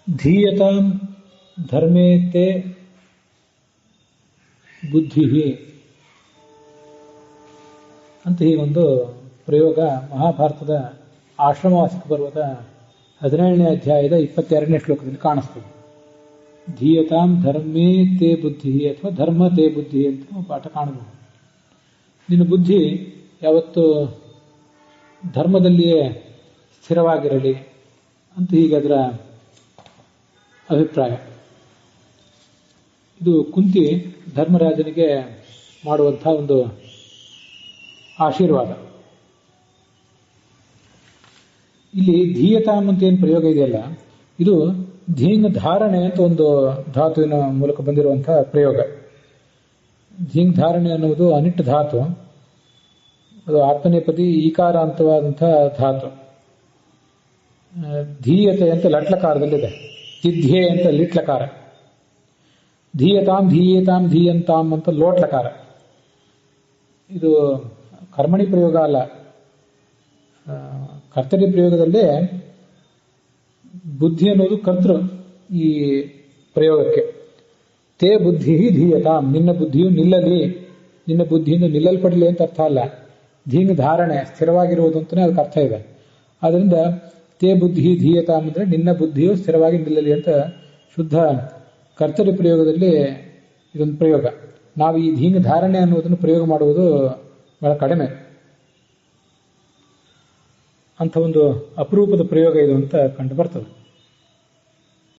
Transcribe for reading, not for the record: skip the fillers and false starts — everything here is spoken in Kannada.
ಧೀಯತಾಂ ಧರ್ಮೇತೆ ಬುದ್ಧಿ ಅಂತ ಈ ಒಂದು ಪ್ರಯೋಗ ಮಹಾಭಾರತದ ಆಶ್ರಮವಾಸಿಕ ಪರ್ವದ 17ನೇ ಅಧ್ಯಾಯದ 22ನೇ ಶ್ಲೋಕದಲ್ಲಿ ಕಾಣಿಸ್ತದೆ. ಧೀಯತಾಂ ಧರ್ಮೇ ತೇ ಬುದ್ಧಿ ಅಥವಾ ಧರ್ಮ ತೇ ಬುದ್ಧಿ ಅಂತ ನಾವು ಪಾಠ ಕಾಣಬಹುದು. ನಿನ್ನ ಬುದ್ಧಿ ಯಾವತ್ತು ಧರ್ಮದಲ್ಲಿಯೇ ಸ್ಥಿರವಾಗಿರಲಿ ಅಂತ ಹೀಗೆ ಅದರ ಅಭಿಪ್ರಾಯ. ಇದು ಕುಂತಿ ಧರ್ಮರಾಜನಿಗೆ ಮಾಡುವಂಥ ಒಂದು ಆಶೀರ್ವಾದ. ಇಲ್ಲಿ ಧೀಯತಾಂ ಅಂತ ಏನು ಪ್ರಯೋಗ ಇದೆಯಲ್ಲ, ಇದು ಧೀಂಗ್ ಧಾರಣೆ ಅಂತ ಒಂದು ಧಾತುವಿನ ಮೂಲಕ ಬಂದಿರುವಂತಹ ಪ್ರಯೋಗ. ಧೀಂಗ್ ಧಾರಣೆ ಅನ್ನುವುದು ಅನಿಟ್ ಧಾತು, ಅದು ಆತ್ಮನೇಪದಿ ಈಕಾರಾಂತವಾದಂತಹ ಧಾತು. ಧೀಯತೆ ಅಂತ ಲಟ್ಲಕಾರದಲ್ಲಿದೆ, ತಿಧ್ಯೆ ಅಂತ ಲಿಟ್ಲಕಾರ, ಧೀಯತಾಂ ಧೀಯೇತಾಂ ಧೀಯಂತಾಂ ಅಂತ ಲೋಟ್ಲಕಾರ. ಇದು ಕರ್ಮಣಿ ಪ್ರಯೋಗ ಅಲ್ಲ, ಕರ್ತರಿ ಪ್ರಯೋಗದಲ್ಲೇ ಬುದ್ಧಿ ಅನ್ನೋದು ಕರ್ತೃ ಈ ಪ್ರಯೋಗಕ್ಕೆ. ತೇ ಬುದ್ಧಿ ಧೀಯತಾಂ, ನಿನ್ನ ಬುದ್ಧಿಯು ನಿಲ್ಲಲಿ, ನಿನ್ನ ಬುದ್ಧಿಯಿಂದ ನಿಲ್ಲಲ್ಪಡಲಿ ಅಂತ ಅರ್ಥ ಅಲ್ಲ. ಧೀಂಗ್ ಧಾರಣೆ ಸ್ಥಿರವಾಗಿರುವುದು ಅಂತಲೇ ಅದಕ್ಕೆ ಅರ್ಥ ಇದೆ. ಆದ್ದರಿಂದ ತೇ ಬುದ್ಧಿ ಧೀಯತಾಂ ಅಂದರೆ ನಿನ್ನ ಬುದ್ಧಿಯು ಸ್ಥಿರವಾಗಿ ನಿಲ್ಲಲಿ ಅಂತ ಶುದ್ಧ ಕರ್ತರಿ ಪ್ರಯೋಗದಲ್ಲಿ ಇದೊಂದು ಪ್ರಯೋಗ. ನಾವು ಈ ಧೀಂಗ್ ಧಾರಣೆ ಅನ್ನೋದನ್ನು ಪ್ರಯೋಗ ಮಾಡುವುದು ಬಹಳ ಕಡಿಮೆ. ಅಂಥ ಒಂದು ಅಪರೂಪದ ಪ್ರಯೋಗ ಇದು ಅಂತ ಕಂಡು ಬರ್ತದೆ.